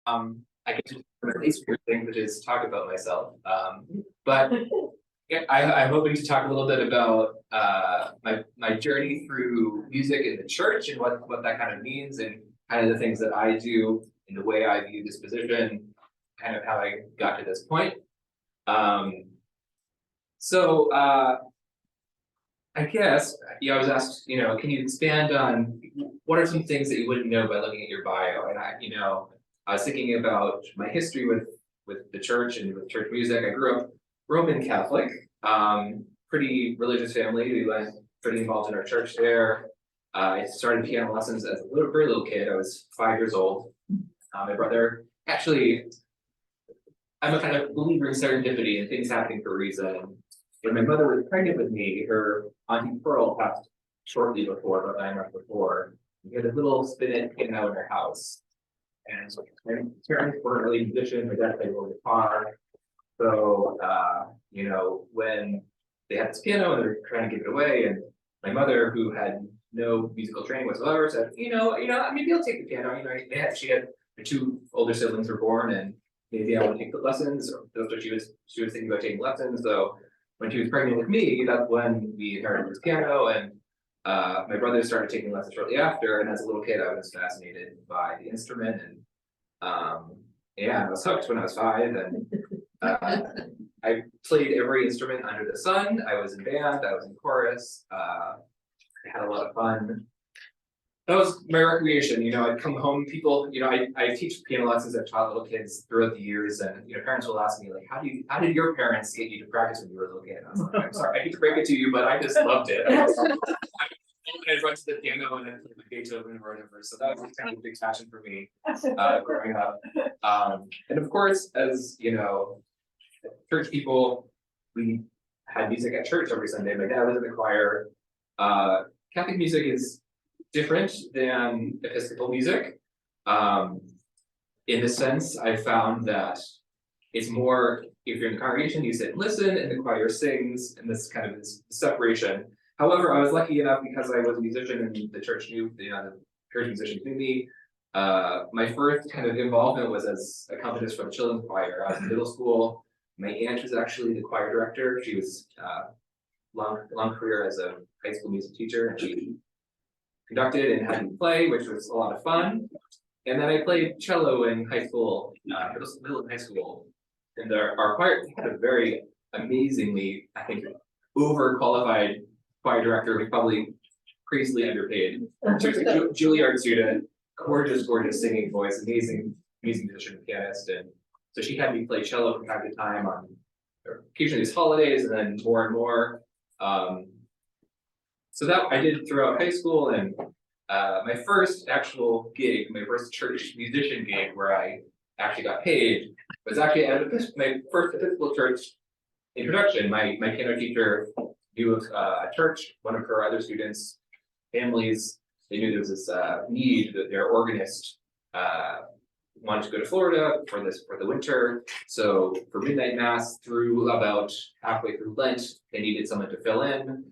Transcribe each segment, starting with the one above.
I get to do at least weird thing, which is talk about myself. But yeah, I'm hoping to talk a little bit about my journey through music in the church and what that kind of means, and kind of the things that I do and the way I view this position, kind of how I got to this point. So I guess I was asked, can you expand on what are some things that you wouldn't know by looking at your bio? And I was thinking about my history with the church and with church music. I grew up Roman Catholic, pretty religious family. We went pretty involved in our church there. I started piano lessons as a very little kid. I was 5 years old. My brother, actually, I'm a kind of believer in serendipity and things happening for a reason. When my mother was pregnant with me, her Auntie Pearl passed shortly before, about 9 months before. We had a little spinet piano in her house. And so my parents were an early musician. My dad played a little guitar. So, when they had this piano and they were trying to give it away, and my mother, who had no musical training whatsoever, said, maybe I'll take the piano. She had her 2 older siblings were born, and maybe I want to take the lessons. Or that's what she was thinking about taking lessons. So when she was pregnant with me, that's when we inherited this piano, and my brother started taking lessons shortly after. And as a little kid, I was fascinated by the instrument, and I was hooked when I was 5. And I played every instrument under the sun. I was in band. I was in chorus. I had a lot of fun. That was my recreation. I'd come home. People, I teach piano lessons. I've taught little kids throughout the years, and parents will ask me like, how did your parents get you to practice when you were a little kid? And I was like, I'm sorry, I hate to break it to you, but I just loved it. I'd run to the piano and then play my Beethoven or whatever. So that was kind of a big passion for me growing up. And of course, as church people, we had music at church every Sunday. My dad was in the choir. Catholic music is different than Episcopal music. In the sense, I found that it's more, if you're in the congregation, you sit and listen, and the choir sings, and this kind of this separation. However, I was lucky enough because I was a musician and the church knew, the church musicians knew me. My first kind of involvement was as accompanist for the children's choir. I was in middle school. My aunt was actually the choir director. She was long career as a high school music teacher, and she conducted and had me play, which was a lot of fun. And then I played cello in high school, middle and high school. And our choir had a very amazingly, I think, overqualified choir director, who probably crazily underpaid. She was a Juilliard student, gorgeous singing voice, amazing music musician, pianist, and so she had me play cello from time to time on occasionally these holidays, and then more and more. So that I did throughout high school, and my first actual gig, my first church musician gig where I actually got paid, was actually at my first Episcopal church introduction. My piano teacher knew of a church, one of her other students' families. They knew there was this need that their organist wanted to go to Florida for the winter. So for midnight mass through about halfway through Lent, they needed someone to fill in.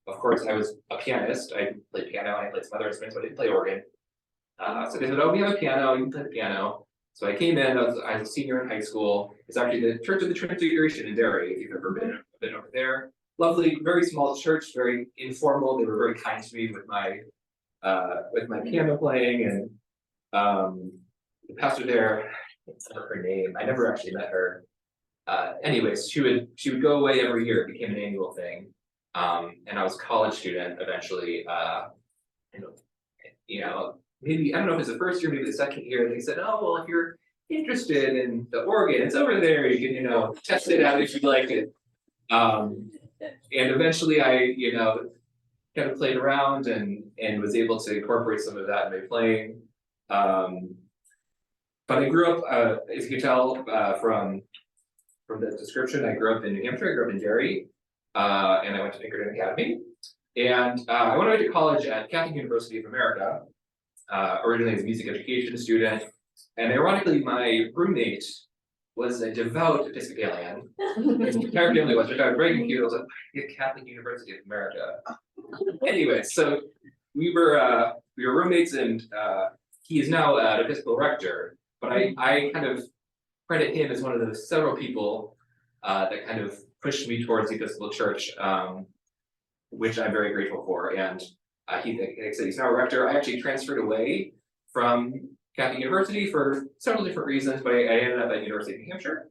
Of course, I was a pianist. I played piano and I played some other instruments, but I didn't play organ. So they said, "Oh, we have a piano. You can play the piano." So I came in. I was a senior in high school. It's actually the Church of the Transfiguration in Derry. If you've ever been over there, lovely, very small church, very informal. They were very kind to me with my piano playing, and the pastor there, it's not her name. I never actually met her. Anyways, she would go away every year. It became an annual thing. And I was a college student eventually. Maybe I don't know if it's the first year, maybe the second year. They said, "Oh, well, if you're interested in the organ, it's over there. You can test it out if you like it." And eventually, I kind of played around and was able to incorporate some of that in my playing. But I grew up, as you can tell from the description, I grew up in New Hampshire. I grew up in Derry, and I went to Pinkerton Academy. And I went away to college at Catholic University of America, originally as a music education student. And ironically, my roommate was a devout Episcopalian. His entire family was, which I was very confused. I was like, Catholic University of America. Anyway, so we were roommates, and he is now an Episcopal rector. but I kind of credit him as one of the several people that kind of pushed me towards the Episcopal Church, which I'm very grateful for. And like I said, he's now a rector. I actually transferred away from Catholic University for several different reasons, but I ended up at University of New Hampshire,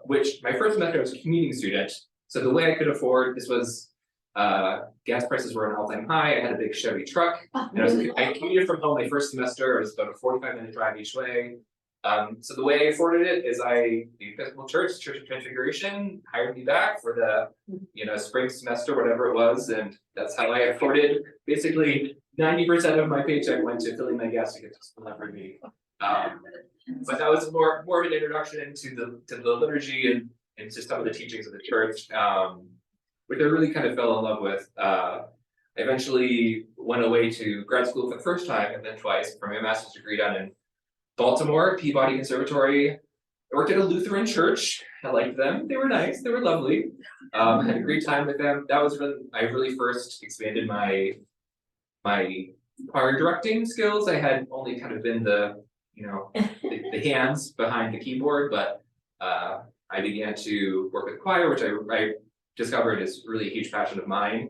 which my first semester I was a commuting student. So the way I could afford, this was, gas prices were an all-time high. I had a big Chevy truck, and I commuted from home my first semester. It was about a 45-minute drive each way. So the way I afforded it is the Episcopal Church of Transfiguration hired me back for the, spring semester, whatever it was, and that's how I afforded. Basically, 90% of my paycheck went to filling my gas ticket to school every week. But that was more of an introduction into the liturgy and to some of the teachings of the church, which I really kind of fell in love with. I eventually went away to grad school for the first time and then twice for my master's degree done in Baltimore, Peabody Conservatory. I worked at a Lutheran church. I liked them. They were nice. They were lovely. I had a great time with them. That was when I really first expanded my choir directing skills. I had only kind of been the hands behind the keyboard, but I began to work with choir, which I discovered is really a huge passion of mine.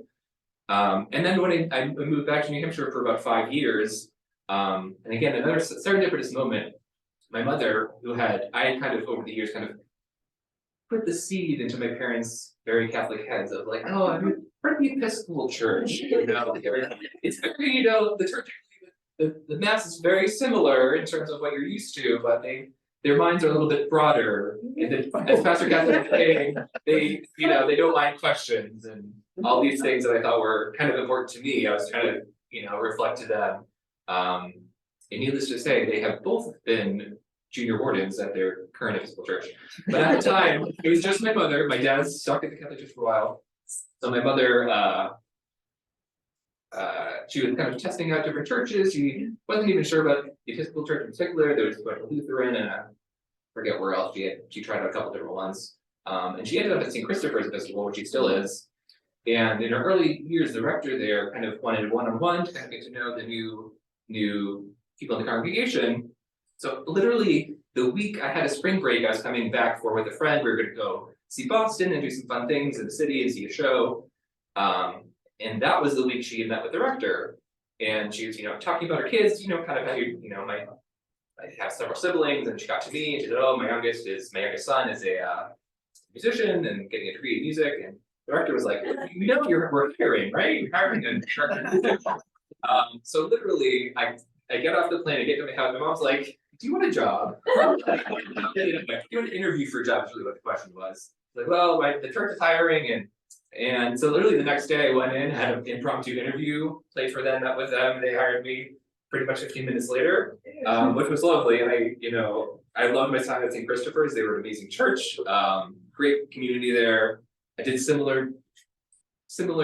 And then when I moved back to New Hampshire for about 5 years, and again, another serendipitous moment, my mother, I had kind of over the years kind of put the seed into my parents' very Catholic heads of like, oh, I'm part of the Episcopal Church, it's very, the church, the mass is very similar in terms of what you're used to, but their minds are a little bit broader. And as Pastor Catherine was saying, they don't mind questions and all these things that I thought were kind of important to me. I was trying to, reflect to them. And needless to say, they have both been junior wardens at their current Episcopal Church. But at the time, it was just my mother. My dad's stuck at the Catholic Church for a while. So my mother, she was kind of testing out different churches. She wasn't even sure about the Episcopal Church in particular. There was a bunch of Lutheran and I forget where else she tried out a couple different ones. And she ended up at St. Christopher's Episcopal, which she still is. And in her early years, the rector there kind of wanted one-on-one to kind of get to know the new people in the congregation. So literally the week I had a spring break, I was coming back with a friend. We were going to go see Boston and do some fun things in the city and see a show. And that was the week she had met with the rector. And she was, talking about her kids, kind of how I have several siblings, and she got to me and she said, oh, my youngest son is a musician and getting a degree in music. And the director was like, we're hiring, right? You're hiring a director of music. So literally, I get off the plane, I get to my house, my mom's like, do you want a do you want to interview for a job? Is really what the question was. Like, well, the church is hiring, and so literally the next day I went in, had an impromptu interview, played for them, met with them, they hired me pretty much 15 minutes later, which was lovely. And I loved my time at St. Christopher's. They were an amazing church, great community there. I did similar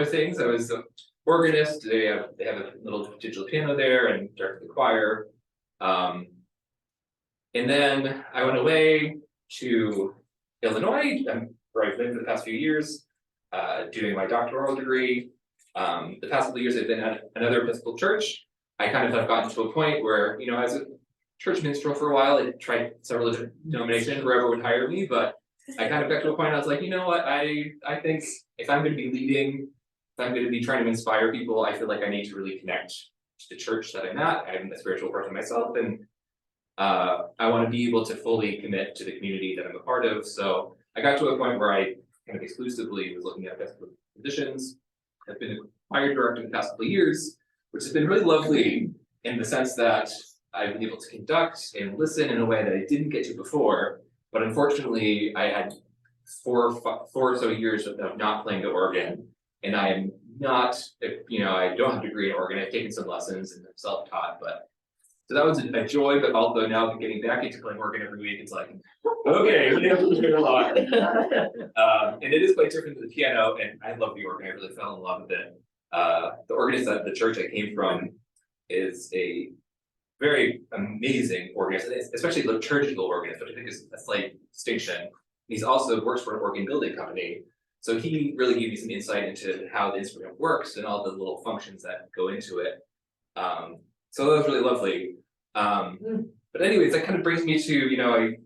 things. I was an organist. They have a little digital piano there and directed the choir. And then I went away to Illinois, where I've lived for the past few years, doing my doctoral degree. The past couple of years I've been at another Episcopal church. I kind of have gotten to a point where, as a church minstrel for a while, I tried several different denominations, wherever would hire me, but I kind of got to a point I was like, what, I think if I'm going to be leading, if I'm going to be trying to inspire people, I feel like I need to really connect to the church that I'm at. I'm a spiritual person myself, and I want to be able to fully commit to the community that I'm a part of. So I got to a point where I kind of exclusively was looking at Episcopal positions. I've been a choir director the past couple of years, which has been really lovely in the sense that I've been able to conduct and listen in a way that I didn't get to before. But unfortunately, I had four or so years of not playing the organ, and I am not, I don't have a degree in organ. I've taken some lessons and I'm self-taught, but so that was a joy. But although now getting back into playing organ every week, it's like, okay, we have to learn a lot. And it is quite different to the piano, and I love the organ. I really fell in love with it. The organist at the church I came from is a very amazing organist, especially liturgical organist, which I think is a slight distinction. He's also works for an organ building company. So he really gave me some insight into how the instrument works and all the little functions that go into it. So that was really lovely. But anyways, that kind of brings me to,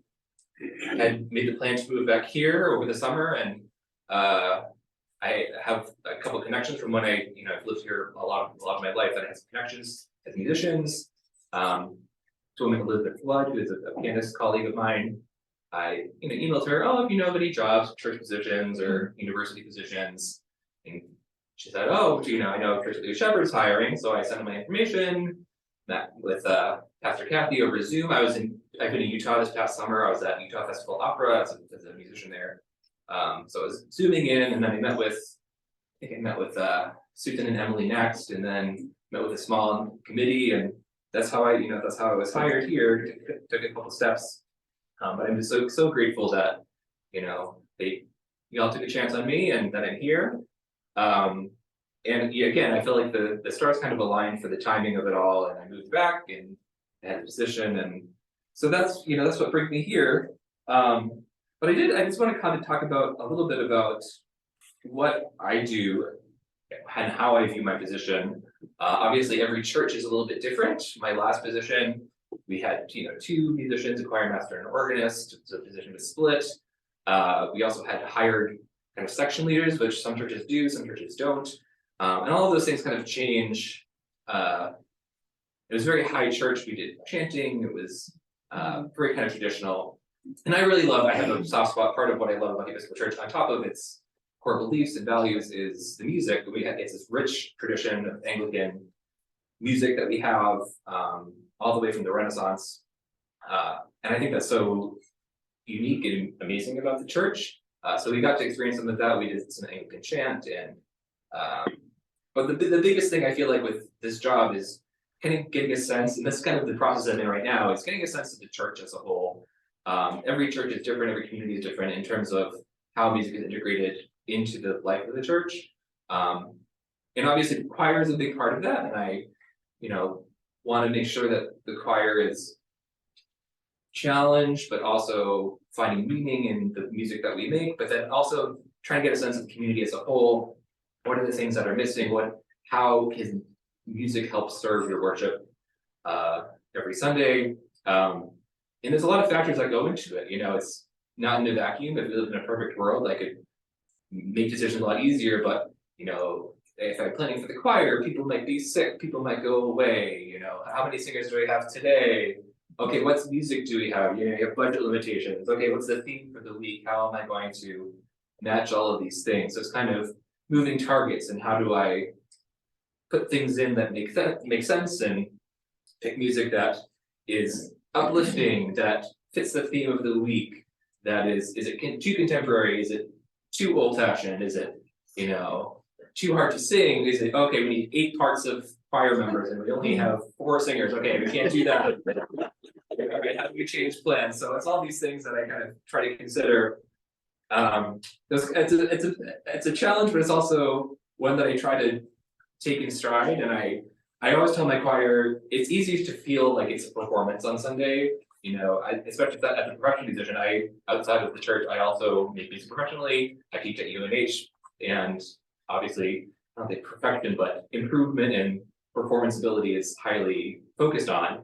I had made the plan to move back here over the summer, and I have a couple of connections from when I've lived here a lot of my life, that I have some connections as musicians. To a woman, Elizabeth Flood, who is a pianist colleague of mine. I emailed her, oh, if you know of any jobs, church positions or university positions. And she said, oh, I know Church of the Good Shepherd is hiring. So I sent her my information, met with Pastor Kathy over Zoom. I've been in Utah this past summer. I was at Utah Festival Opera as a musician there. So I was zooming in, and then I met with Susan and Emily next, and then met with a small committee, and that's how I was hired here. Took a couple steps, but I'm just so grateful that y'all took a chance on me and that I'm here. And again, I feel like the stars kind of aligned for the timing of it all, and I moved back and had a position, and so that's what brings me here. But I just want to kind of talk about a little bit about what I do and how I view my position. Obviously, every church is a little bit different. My last position, we had 2 musicians, a choir master and an organist. So the position was split. We also had hired kind of section leaders, which some churches do, some churches don't, and all of those things kind of change. It was very high church. We did chanting. It was very kind of traditional. And I have a soft spot. Part of what I love about the Episcopal Church, on top of its core beliefs and values, is the music. It's this rich tradition of Anglican music that we have all the way from the Renaissance. And I think that's so unique and amazing about the church. So we got to experience some of that. We did some Anglican chant, and but the biggest thing I feel like with this job is kind of getting a sense, and that's kind of the process I'm in right now, is getting a sense of the church as a whole. Every church is different, every community is different in terms of how music is integrated into the life of the church. And obviously the choir is a big part of that, and I want to make sure that the choir is challenged, but also finding meaning in the music that we make, but then also trying to get a sense of the community as a whole. What are the things that are missing? How can music help serve your worship every Sunday? And there's a lot of factors that go into it. It's not in a vacuum. If we lived in a perfect world, I could make decisions a lot easier, but if I'm planning for the choir, people might be sick, people might go away, how many singers do we have today? Okay, what music do we have? You have budget limitations. Okay, what's the theme for the week? How am I going to match all of these things? So it's kind of moving targets, and how do I put things in that make sense, and pick music that is uplifting, that fits the theme of the week, that is it too contemporary? Is it too old-fashioned? Is it, too hard to sing? Is it, okay, we need 8 parts of choir members and we only have 4 singers. Okay, we can't do that. All right, how do we change plans? So it's all these things that I kind of try to consider. It's a challenge, but it's also one that I try to take in stride. And I always tell my choir, it's easy to feel like it's a performance on Sunday. Especially as a professional musician, outside of the church, I also make music professionally. I teach at UNH, and obviously, not the perfection, but improvement and performance ability is highly focused on.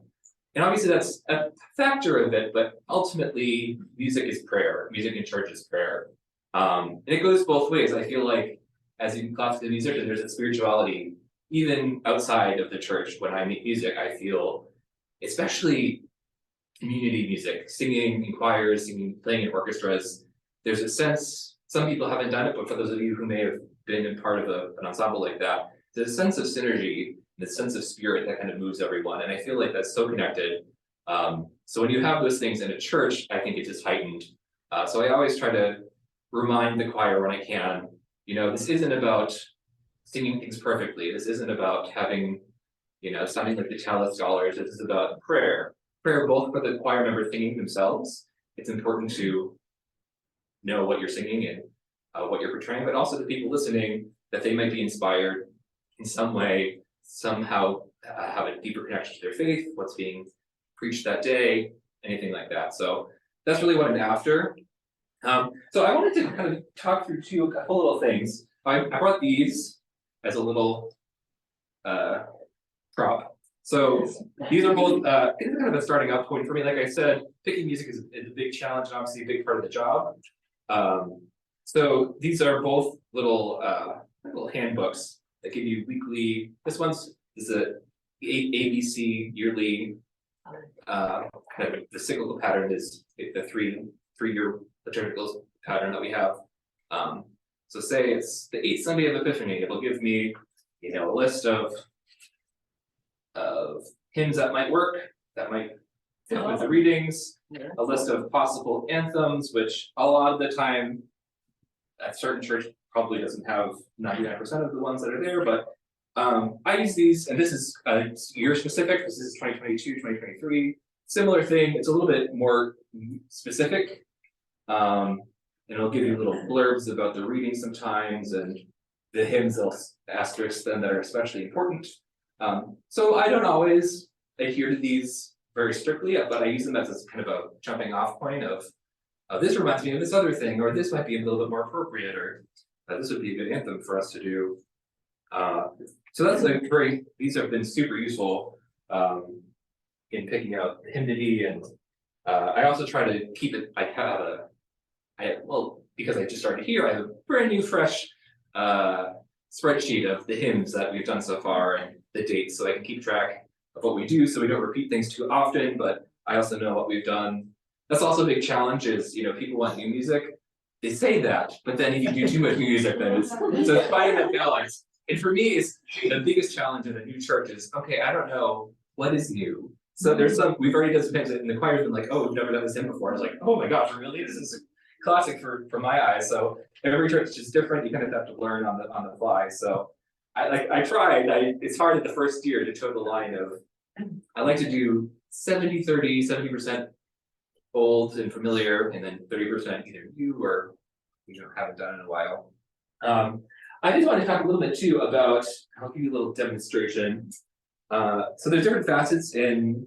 And obviously that's a factor of it, but ultimately music is prayer. Music in church is prayer. And it goes both ways. I feel like as a classical musician, there's a spirituality even outside of the church. When I make music, I feel, especially community music, singing in choirs, playing in orchestras, there's a sense, some people haven't done it, but for those of you who may have been a part of an ensemble like that, there's a sense of synergy, the sense of spirit that kind of moves everyone. And I feel like that's so connected. So when you have those things in a church, I think it's just heightened. So I always try to remind the choir when I can, this isn't about singing things perfectly. This isn't about having, sounding like the Tallis scholars. This is about prayer. Prayer both for the choir members singing themselves. It's important to know what you're singing and what you're portraying, but also the people listening, that they might be inspired in some way, somehow have a deeper connection to their faith, what's being preached that day, anything like that. So that's really what I'm after. So I wanted to kind of talk through a couple little things. I brought these as a little prop. So these are both it's kind of a starting up point for me. Like I said, picking music is a big challenge and obviously a big part of the job. So these are both little handbooks that give you weekly. This one's is a ABC yearly kind of the cyclical pattern is the three-year liturgical pattern that we have. So say it's the 8th Sunday of Epiphany, it'll give me, a list of hymns that might work, that might fit with the readings, a list of possible anthems, which a lot of the time a certain church probably doesn't have 99% of the ones that are there, but I use these, and this is year specific. This is 2022, 2023. Similar thing. It's a little bit more specific. And it'll give you little blurbs about the reading sometimes, and the hymns they'll asterisk them that are especially important. So I don't always adhere to these very strictly, but I use them as a kind of a jumping off point of this reminds me of this other thing, or this might be a little bit more appropriate, or this would be a good anthem for us to do. So that's these have been super useful in picking out the hymnody, and I also try to keep it, because I just started here, I have a brand new fresh spreadsheet of the hymns that we've done so far and the dates, so I can keep track of what we do so we don't repeat things too often, but I also know what we've done. That's also a big challenge is, people want new music. They say that, but then if you do too much new music, then so finding that balance. And for me, it's the biggest challenge in a new church is, okay, I don't know what is new. So there's we've already done some things and the choir's been like, oh, we've never done this hymn before. It's like, oh my gosh, really? This is a classic for my eyes. So every church is just different. You kind of have to learn on the fly. So I tried, it's hard at the first year to toe the line of, I like to do 70-30, 70% old and familiar, and then 30% either new or, haven't done in a while. I just want to talk a little bit too about, I'll give you a little demonstration. So there's different facets in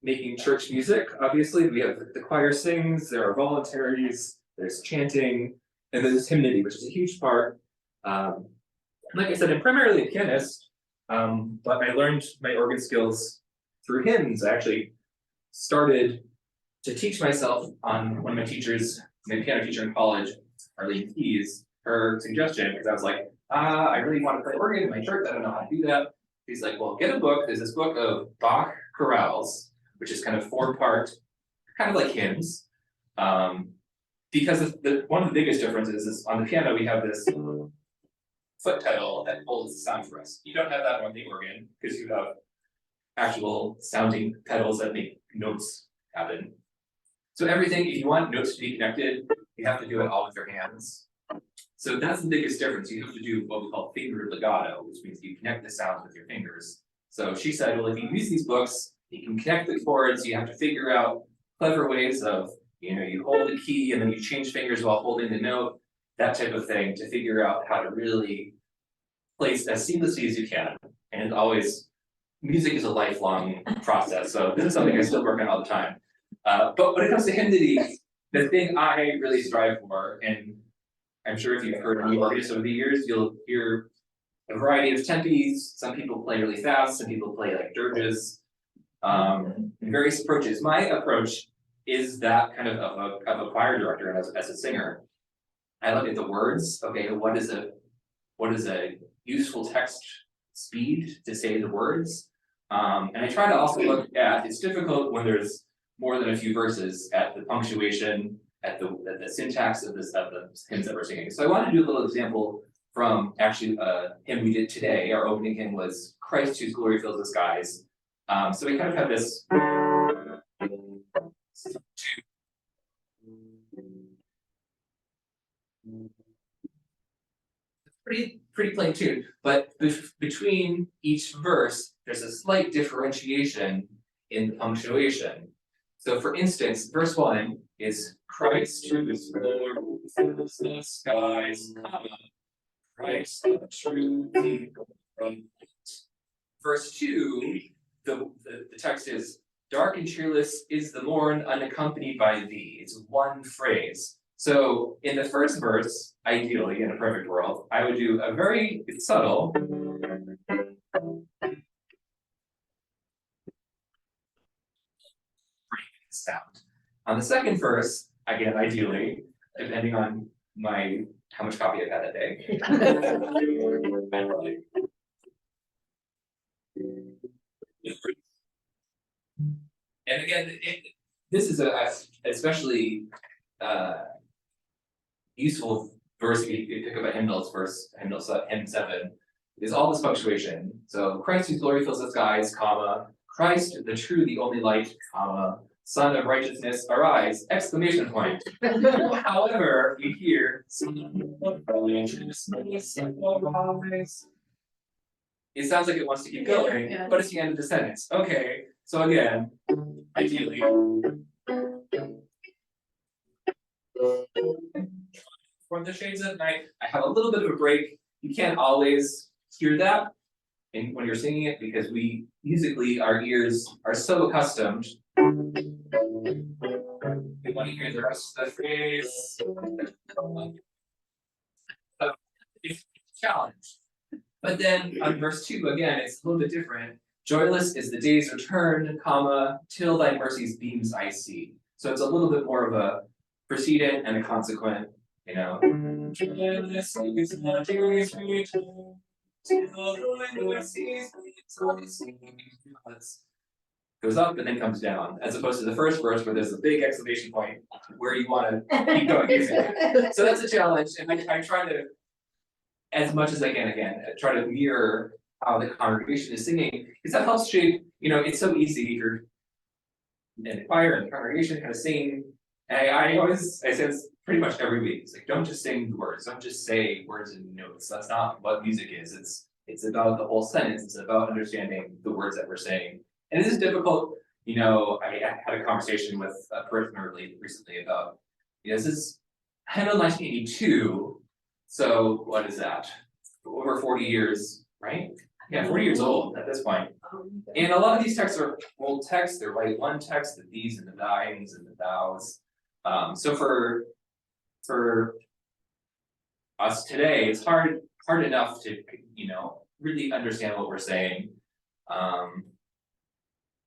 making church music. Obviously, we have the choir sings, there are voluntaries, there's chanting, and there's hymnody, which is a huge part. Like I said, I'm primarily a pianist, but I learned my organ skills through hymns. I actually started to teach myself on one of my teachers, my piano teacher in college, Arlene Keys, her suggestion, because I was like, I really want to play organ in my church, I don't know how to do that. He's like, well, get a book. There's this book of Bach chorales, which is kind of 4-part, kind of like hymns. Because one of the biggest differences is on the piano, we have this foot pedal that holds the sound for us. You don't have that on the organ because you have actual sounding pedals that make notes happen. So everything, if you want notes to be connected, you have to do it all with your hands. So that's the biggest difference. You have to do what we call finger legato, which means you connect the sounds with your fingers. So she said, well, if you use these books, you can connect the chords, you have to figure out clever ways of, you hold the key and then you change fingers while holding the note, that type of thing, to figure out how to really place as seamlessly as you can. And always, music is a lifelong process. So this is something I still work on all the time. But when it comes to hymnody, the thing I really strive for, and I'm sure if you've heard any organists over the years, you'll hear a variety of tempis. Some people play really fast, some people play like dirges, various approaches. My approach is that kind of a choir director as a singer. I look at the words. Okay, what is a useful text speed to say the words? And I try to also look at, it's difficult when there's more than a few verses, at the punctuation, at the syntax of the hymns that we're singing. So I want to do a little example from actually a hymn we did today. Our opening hymn was Christ whose glory fills the skies. So we kind of have this pretty plain tune, but between each verse, there's a slight differentiation in the punctuation. So for instance, verse 1 is Christ whose glory fills the skies, Christ the true from verse 2, the text is dark and cheerless is the morn unaccompanied by thee. It's one phrase. So in the first verse, ideally in a perfect world, I would do a very subtle sound. On the second verse, again, ideally, depending on how much coffee I've had that day. And again, this is a especially useful verse if you pick up a hymnal's verse, hymn 7, is all this punctuation. So Christ whose glory fills the skies, comma, Christ the true, the only light, comma, Son of righteousness, arise! Exclamation point. However, you hear it sounds like it wants to keep going, but it's the end of the sentence. Okay, so again, ideally. From the shades of night, I have a little bit of a break. You can't always hear that when you're singing it because musically our ears are so accustomed. We want to hear the rest of the phrase. It's a challenge. But then on verse 2, again, it's a little bit different. Joyless is the day's return, comma, till thy mercy's beams I see. So it's a little bit more of a precedent and a consequent, you know. Joyless is the day's return, till thy mercy's beams I see. Goes up and then comes down, as opposed to the first verse where there's a big exclamation point where you want to keep going using it. So that's a challenge, and I try to, as much as I can, again, try to mirror how the congregation is singing, because that helps shape, it's so easy if you're in the choir and the congregation kind of sing. And I say this pretty much every week. It's like, don't just sing the words, don't just say words and notes. That's not what music is. It's about the whole sentence. It's about understanding the words that we're saying. And this is difficult. I had a conversation with a parishioner recently about, this is hymn 1982. So what is that? Over 40 years, right? Yeah, 40 years old at this point. And a lot of these texts are old texts. They're like one text, the these and the thines and the thous. So for us today, it's hard enough to really understand what we're saying.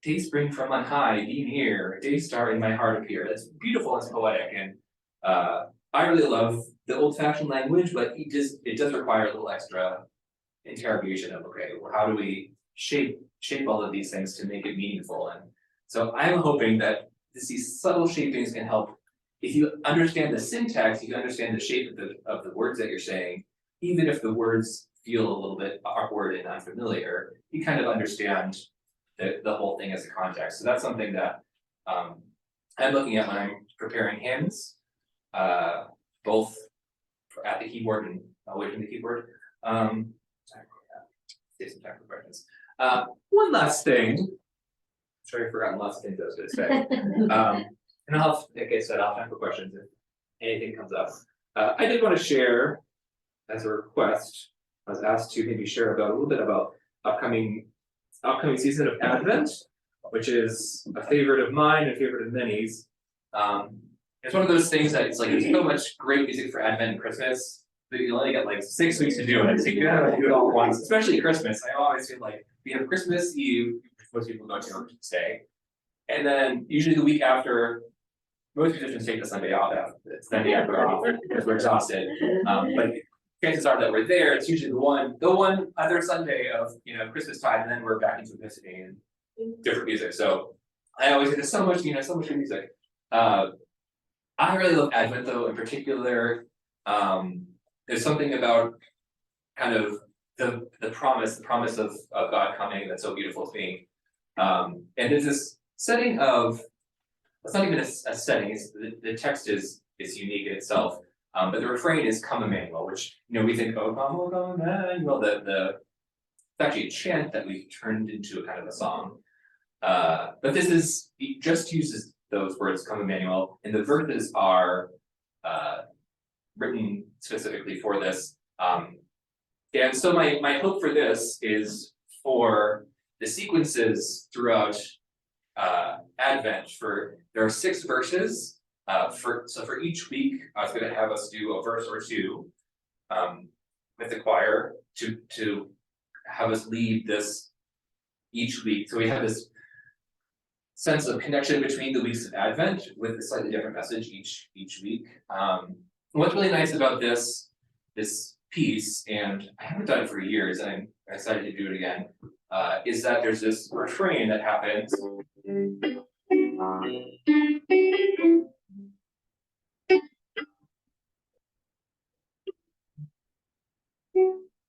Day spring from on high, be near, day star in my heart appear. That's beautiful, it's poetic, and I really love the old-fashioned language, but it does require a little extra interrogation of, okay, well, how do we shape all of these things to make it meaningful? And so I'm hoping that these subtle shapings can help. If you understand the syntax, you understand the shape of the words that you're saying, even if the words feel a little bit awkward and unfamiliar, you kind of understand the whole thing as a context. So that's something that I'm looking at when I'm preparing hymns, both at the keyboard and away from the keyboard. Save some time for questions. One last thing. I'm sure I've forgotten lots of things I was going to say. And like I said, I'll have time for questions if anything comes up. I did want to share, as a request, I was asked to maybe share a little bit about upcoming season of Advent, which is a favorite of mine and a favorite of many's. It's one of those things that it's like there's so much great music for Advent and Christmas, but you only get like 6 weeks to do it. So you gotta do it all at once, especially Christmas. I always feel like we have Christmas Eve, most people go to Christmas Day. And then usually the week after, most musicians take the Sunday off. It's Sunday after off because we're exhausted. But chances are that we're there. It's usually the one other Sunday of Christmas time, and then we're back into visiting and different music. So I always get so much good music. I really love Advent though, in particular. There's something about kind of the promise of God coming that's so beautiful to me. And there's this setting of, it's not even a setting, the text is unique in itself. But the refrain is "Come Emmanuel," which we think, "Oh, come Emmanuel." It's actually a chant that we've turned into a kind of a song. But it just uses those words, "Come Emmanuel," and the verses are written specifically for this. And so my hope for this is for the sequences throughout Advent. There are 6 verses. For each week, I was going to have us do a verse or two with the choir to have us lead this each week. So we have this sense of connection between the weeks of Advent with a slightly different message each week. What's really nice about this piece, and I haven't done it for years, and I'm excited to do it again, is that there's this refrain that happens.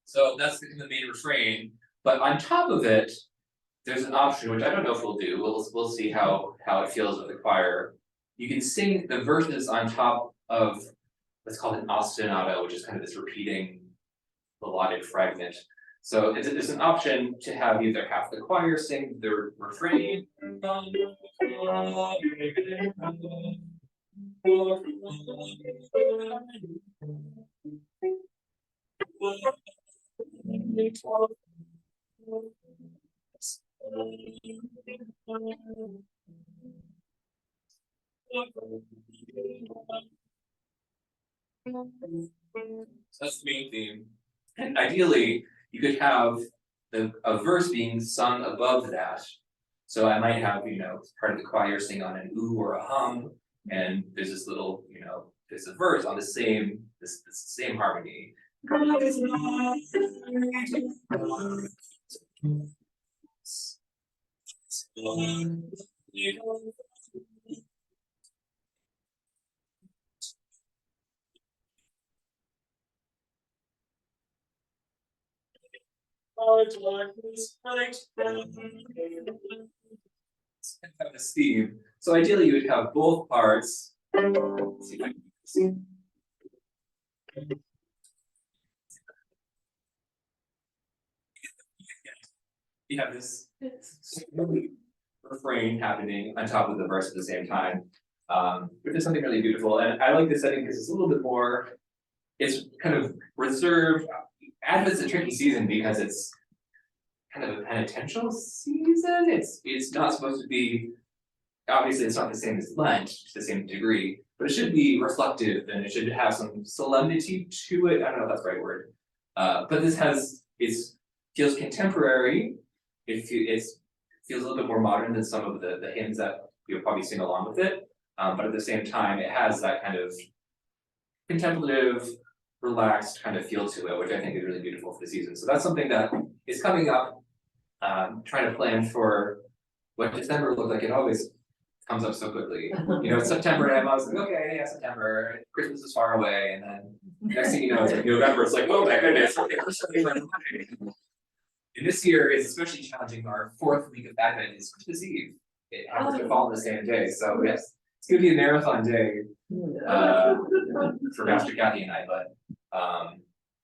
So that's the main refrain, but on top of it, there's an option, which I don't know if we'll do. We'll see how it feels with the choir. You can sing the verses on top of what's called an ostinato, which is kind of this repeating melodic fragment. So it's an option to have either half the choir sing the refrain, so that's the main theme. And ideally, you could have a verse being sung above that. So I might have, part of the choir sing on an ooh or a hum, and there's this little, there's a verse on the same harmony. Have this theme. So ideally, you would have both parts. Let's see if I can see. You have this refrain happening on top of the verse at the same time, which is something really beautiful. And I like this setting because it's a little bit more. It's kind of reserved. Advent's a tricky season because it's kind of a penitential season. It's not supposed to be, obviously it's not the same as Lent to the same degree, but it should be reflective and it should have some solemnity to it. I don't know if that's the right word. But this feels contemporary. It feels a little bit more modern than some of the hymns that you'll probably sing along with it. But at the same time, it has that kind of contemplative, relaxed kind of feel to it, which I think is really beautiful for the season. So that's something that is coming up. Trying to plan for what December looked like. It always comes up so quickly. It's September and I was like, okay, yeah, September. Christmas is far away, and then next thing you know, it's like November. It's like, oh my goodness. And this year is especially challenging. Our fourth week of Advent is Christmas Eve. It happens to fall on the same day, so it's going to be a marathon day for Pastor Kathy and I. But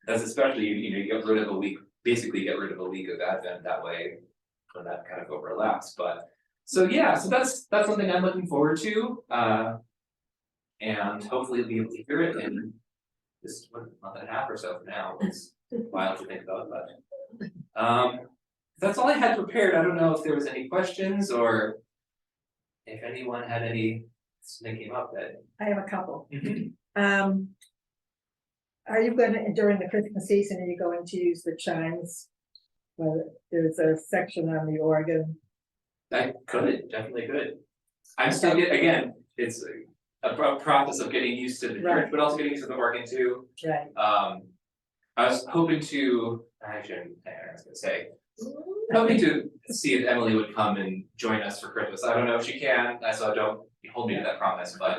that's especially you get rid of a week. Basically get rid of a week of Advent that way when that kind of overlaps. But so that's something I'm looking forward to. And hopefully you'll be able to hear it in this month and a half or so from now. It's wild to think about, but that's all I had prepared. I don't know if there was any questions or if anyone had any that came up that I have a couple. Are you going to, during the Christmas season, are you going to use the chimes? Well, there's a section on the organ. I definitely could. I'm still again, it's a process of getting used to the church, but also getting used to the organ too. Right. I was hoping to, I was gonna say, hoping to see if Emily would come and join us for Christmas. I don't know if she can, so don't hold me to that promise, but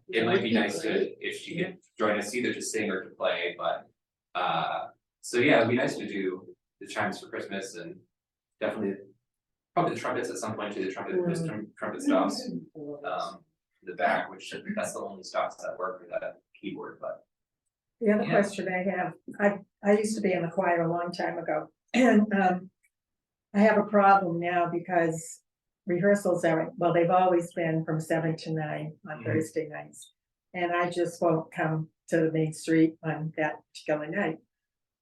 it might be nice if she could join us either to sing or to play, but so yeah, it'd be nice to do the chimes for Christmas and definitely probably the trumpets at some point too, the trumpet stops in the back, which that's the only stops that work for that keyboard, but the other question I have, I used to be in the choir a long time ago, and I have a problem now because rehearsals they've always been from 7 to 9 on Thursday nights, and I just won't come to the main street on that particular night.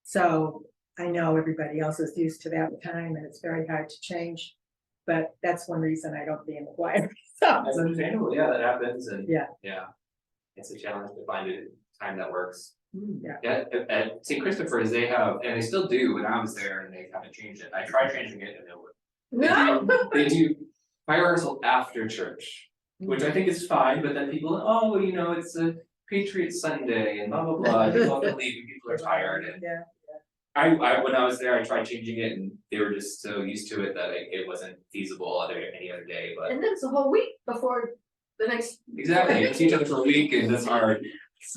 So I know everybody else is used to that time, and it's very hard to change. But that's one reason I don't be in the choir. So that's understandable. Yeah, that happens, and yeah, it's a challenge to find a time that works. Yeah. At St. Christopher's, they have, and they still do when I was there, and they haven't changed it. I tried changing it, and it would. They do fire rehearsal after church, which I think is fine, but then people, oh, you know, it's a Patriot Sunday and blah, blah, blah, people have to leave and people are tired, and Yeah, when I was there, I tried changing it and they were just so used to it that it wasn't feasible any other day, but. And then it's a whole week before the next. Exactly, you see each other for a week and that's hard.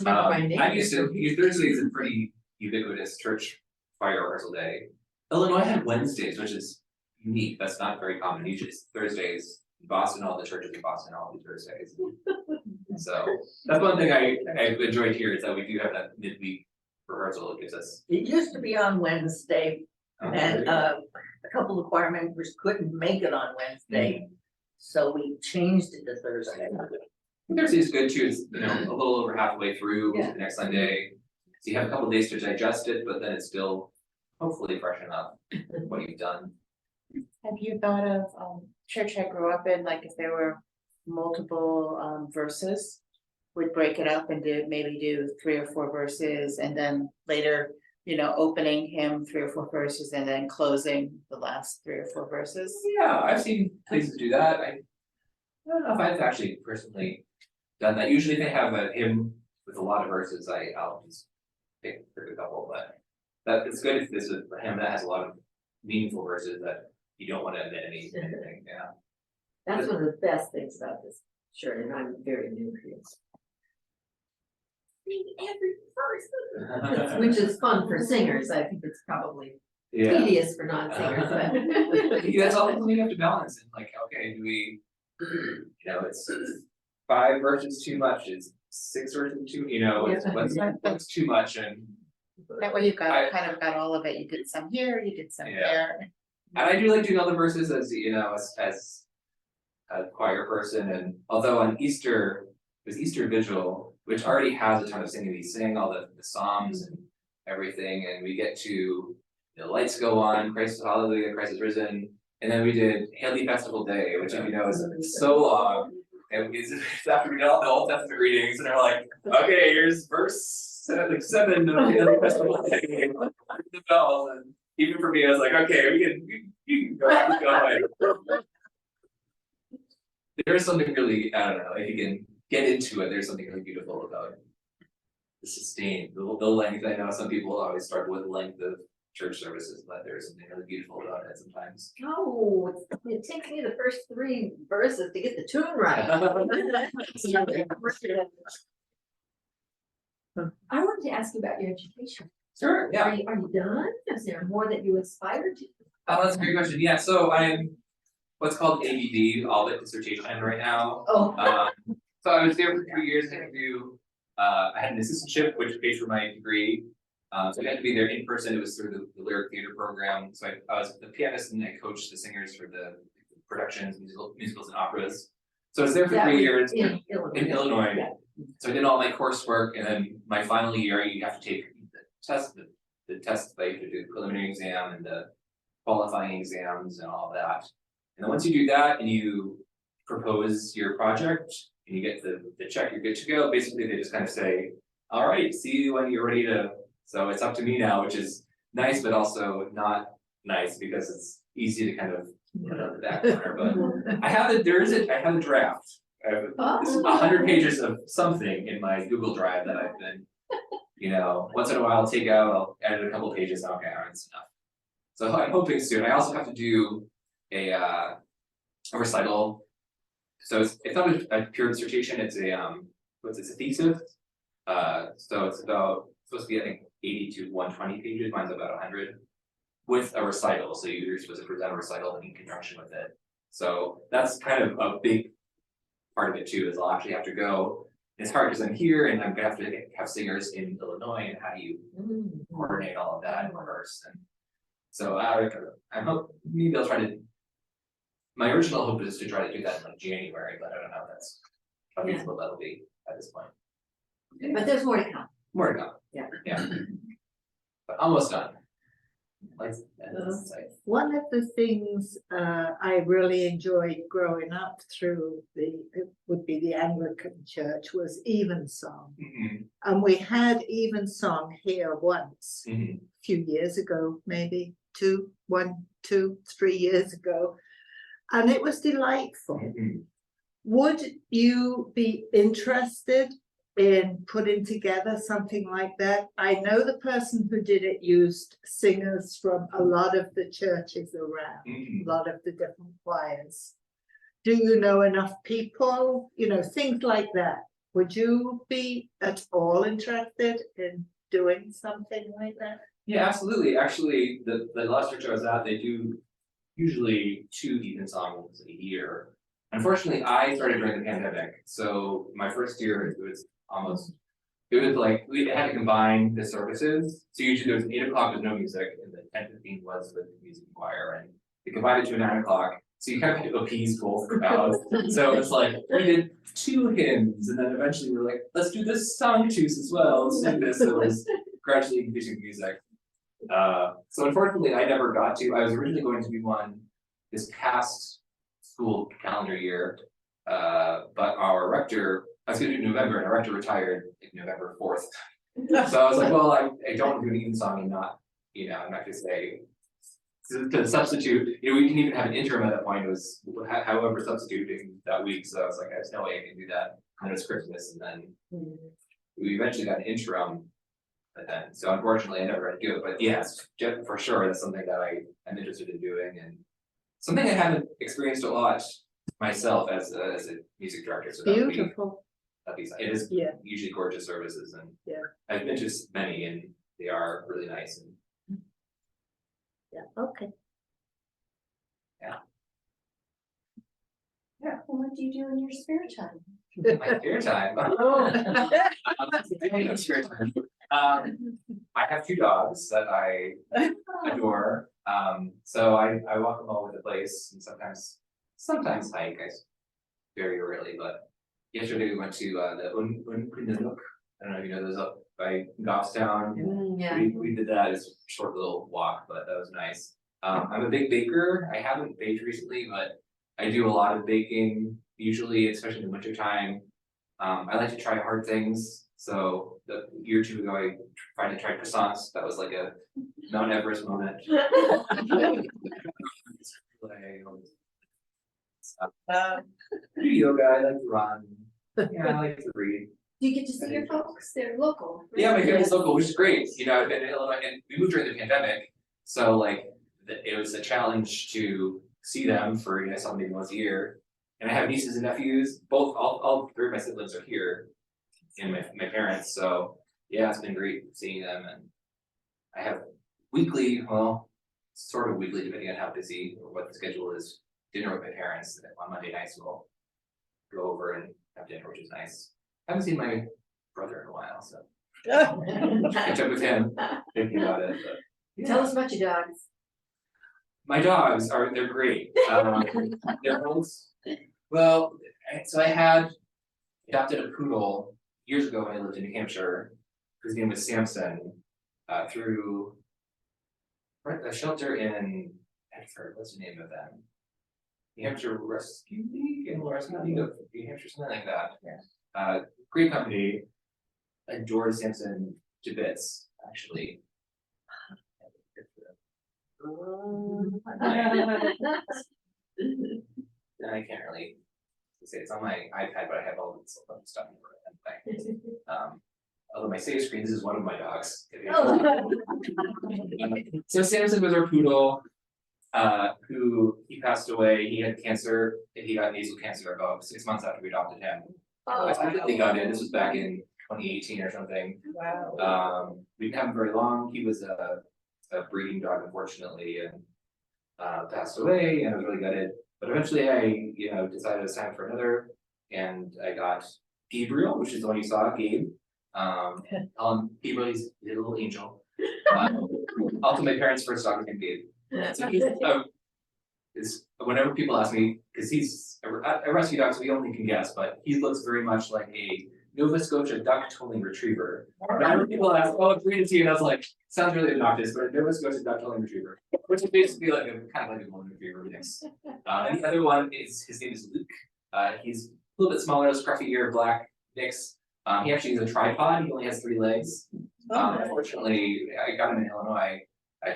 Never mind I'm it. used to, Thursday is a pretty ubiquitous church fire rehearsal day. Illinois had Wednesdays, which is unique, that's not very common, usually it's Thursdays. In Boston, all the churches in Boston all do Thursdays. So, that's one thing I've enjoyed here, is that we do have that midweek rehearsal, it gives us. It used to be on Wednesday, and a couple of choir members couldn't make it on Wednesday. So we changed it to Thursday. Thursday is good too, it's, you know, a little over halfway through Yeah. the next Sunday. So you have a couple days to digest it, but then it's still hopefully fresh enough what you've done. Have you thought of, church I grew up in, like if there were multiple, verses? Would break it up and maybe do 3 or 4 verses and then later, you know, opening hymn 3 or 4 verses and then closing the last 3 or 4 verses? Yeah, I've seen places do that, I don't know if I've actually personally done that, usually if they have a hymn with a lot of verses, I'll just pick a couple, but. That it's good if this is a hymn that has a lot of meaningful verses that you don't wanna omit anything, yeah. That's one of the best things about this shirt, and I'm very new here. Sing every verse, which is fun for singers. I think it's probably Yeah, tedious for non-singers, but. yeah, that's all we have to balance, and like, okay, do we, you know, it's 5 verses too much, is 6 verses too, you know, what's too much, and. That way you got, I- kind of got all of it, you did some here, you did some Yeah. there. And I do like doing all the verses as, you know, as a choir person, and although on Easter, there's Easter Vigil, which already has a ton of singing, we sing all the psalms and everything, and we get to, the lights go on, Christ, hallelujah, Christ is risen, and then we did Hail Thee Festival Day, which, you know, is so long, and it's after we did all the Old Testament readings, and they're like, okay, here's verse 7 of Hail Thee Festival Day, the bells, and even for me, I was like, okay, you can go, let's go ahead. There's something really, I don't know, if you can get into it, there's something really beautiful about the sustain, the length. I know some people always struggle with the length of church services, but there's something really beautiful about it sometimes. No, it takes me the first 3 verses to get the tune right. I wanted to ask you about your education. Sure, yeah. Are you done? Is there more that you aspire to? That's a great question. Yeah, so I'm what's called ABD, audit dissertation right now. Oh. So I was there for 2 years, I had to do, I had an assistantship, which paid for my degree. So I had to be there in person, it was through the lyric theater program, so I was the pianist and I coached the singers for the productions, musicals and operas. So I was there for 3 years In Illinois. in Illinois. Yeah. So I did all my coursework, and then my final year, you have to take the test, the tests, like you have to do the preliminary exam and the qualifying exams and all that. And then once you do that and you propose your project and you get the check, you're good to go. Basically, they just kind of say, all right, see you when you're ready to. So it's up to me now, which is nice, but also not nice because it's easy to kind of put it on the back burner. But I have a draft. I have this is 100 pages of something in my Google Drive that I've been, you know, once in a while I'll take out, I'll edit a couple pages, okay, all right, that's enough. So I'm hoping soon. I also have to do a recital. So it's not a pure dissertation, it's a thesis. So it's supposed to be, I think, 80 to 120 pages, mine's about 100. With a recital, so you're supposed to present a recital in conjunction with it. So that's kind of a big part of it too, is I'll actually have to go. It's hard because I'm here and I'm gonna have to have singers in Illinois, and how do you coordinate all of that first? And so I hope maybe I'll try to. My original hope is to try to do that in like January, but I don't know if that's how feasible that'll be at this point. But there's more to come. More to come. Yeah. Yeah. But almost done. Like, One of the things I really enjoyed growing up through would be the Anglican Church was evensong. And we had evensong here once, a few years ago, maybe 3 years ago. and it was delightful. Mhm. Would you be interested in putting together something like that? I know the person who did it used singers from a lot of the churches around, Mhm. a lot of the different choirs. Do you know enough people? You know, things like that. Would you be at all interested in doing something like that? Yeah, absolutely. Actually, the last church I was at, they do usually 2 evensongs a year. Unfortunately, I started during the pandemic, so my first year it was like we had to combine the services. So usually there was 8 o'clock with no music, and then 10:15 was with the music choir, and we combined it to 9 o'clock. So you kind of had to appease both crowds. So it's like we did 2 hymns, and then eventually we were like, let's do this song choose as well. Let's do this. So it was gradually increasing music. So unfortunately, I never got to. I was originally going to do one this past school calendar year, but our rector, I was going to do November, and our rector retired like November 4th. So I was like, well, I don't want to do an evensong and not, I'm not going to say to substitute. We can even have an interim at that point. It was however substituting that week. So I was like, there's no way I can do that. And it was Christmas, and then we eventually got an interim. But then, so unfortunately, I never had to do it. But yes, for sure, that's something that I'm interested in doing, and something I haven't experienced a lot myself as a music director. So Beautiful. It is Yeah. usually gorgeous services, and Yeah. I've been to many, and they are really nice. And Yeah, okay. Yeah, and what do you do in your spare time? my spare time. I have 2 dogs that I adore. So I walk them all over the place, and sometimes hike. Very rarely, but yesterday we went to the Unquinnook. I don't know if you know those up by Goffstown. Yeah. We did that as a short little walk, but that was nice. I'm a big baker. I haven't baked recently, but I do a lot of baking, usually, especially in the winter time. I like to try hard things. So the year or 2 ago, I finally tried croissants. That was like a Mount Everest moment. I do yoga. I like to run. Yeah, I like to read. Do you get to see your folks? They're local. right? Yeah, my family's local, which is great. I've been in Illinois, and we moved during the pandemic, so like it was a challenge to see them for I saw them maybe once a year. And I have nieces and nephews. Both all 3 of my siblings are here, and my parents. So yeah, it's been great seeing them, and I have weekly, well, sort of weekly, depending on how busy or what the schedule is. Dinner with my parents on Monday nights. We'll go over and have dinner, which is nice. I haven't seen my brother in a while, so catch up with him, thinking about it. But, yeah. Tell us about your dogs. My dogs they're great. They're both, well, so I had adopted a poodle years ago when I lived in New Hampshire, whose name was Samson, through a shelter in Bedford. What's the name of them? New Hampshire Rescue League, Animal Rescue League of New Hampshire, something like that. Yeah. Great company. Adored Samson to bits, actually. I can't really say it's on my iPad, but I have all this other stuff for it. Although my save screen, this is one of my dogs. So Samson was our poodle, who he passed away. He had cancer. He got nasal cancer about 6 months after we adopted him. I was completely gutted. This was back in 2018 or something. Wow. We didn't have him very long. He was a breeding dog, unfortunately, and passed away, and I was really gutted. But eventually I, decided it was time for another, and I got Gabriel, which is the one you saw, Gabe. Gabriel, he's a little angel. Also my parents' first dog named Gabe. So he's, whenever people ask me, because he's a rescue dog, so we only can guess, but he looks very much like a Nova Scotia duck tolling retriever. Whenever people ask, "Oh, breed is he?" and I was like, sounds really obnoxious, but a Nova Scotia duck tolling retriever, which is basically like a kind of like a golden retriever mix. And the other one is his name is Luke. He's a little bit smaller, scruffy ear, black mix. He actually is a tripod. He only has 3 legs. Unfortunately, I got him in Illinois.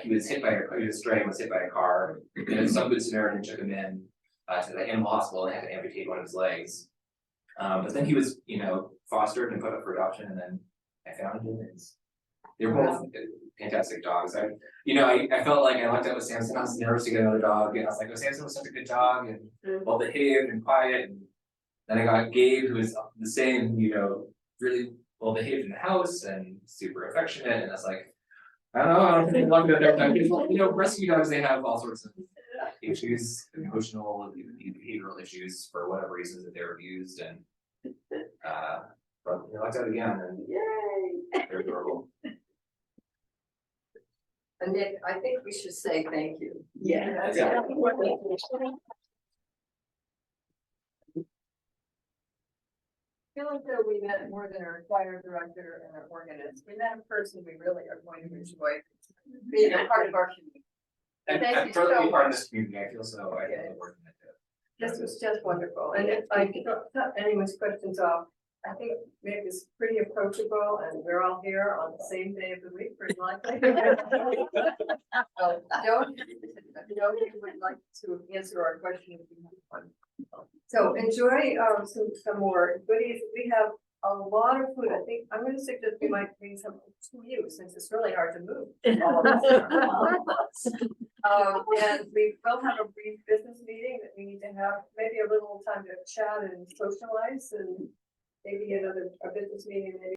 He was straying, was hit by a car. And some good Samaritan took him in. to the animal hospital and had to amputate one of his legs. But then he was, fostered and put up for adoption, and then I found him, and they were both fantastic dogs. I felt like I looked up with Samson, I was nervous to get another dog, and I was like, oh, Samson was such a good dog, and well behaved and quiet, and then I got Gabe, who was the same, really well behaved in the house and super affectionate, and I was like, I don't think I love it there. Rescue dogs, they have all sorts of issues, emotional, behavioral issues for whatever reasons that they're abused, and but I looked out again, and Yay! they're adorable. And Nick, I think we should say thank you. Yeah. Yeah. I feel like though we met more than our choir director and our organist. We met a person we really are going to enjoy being a part of our community. And Thank I'm you proud to so be part of much. this community, I feel so, I love working at it. This was just wonderful, and if I could not cut anyone's questions off, I think Nick is pretty approachable, and we're all here on the same day of the week, pretty likely. Don't you would like to answer our question if you have one. So enjoy some more goodies. We have a lot of food. I think I'm gonna suggest we might bring some to you, since it's really hard to move. All of us. And we will have a brief business meeting that we need to have, maybe a little time to chat and socialize, and maybe a business meeting, maybe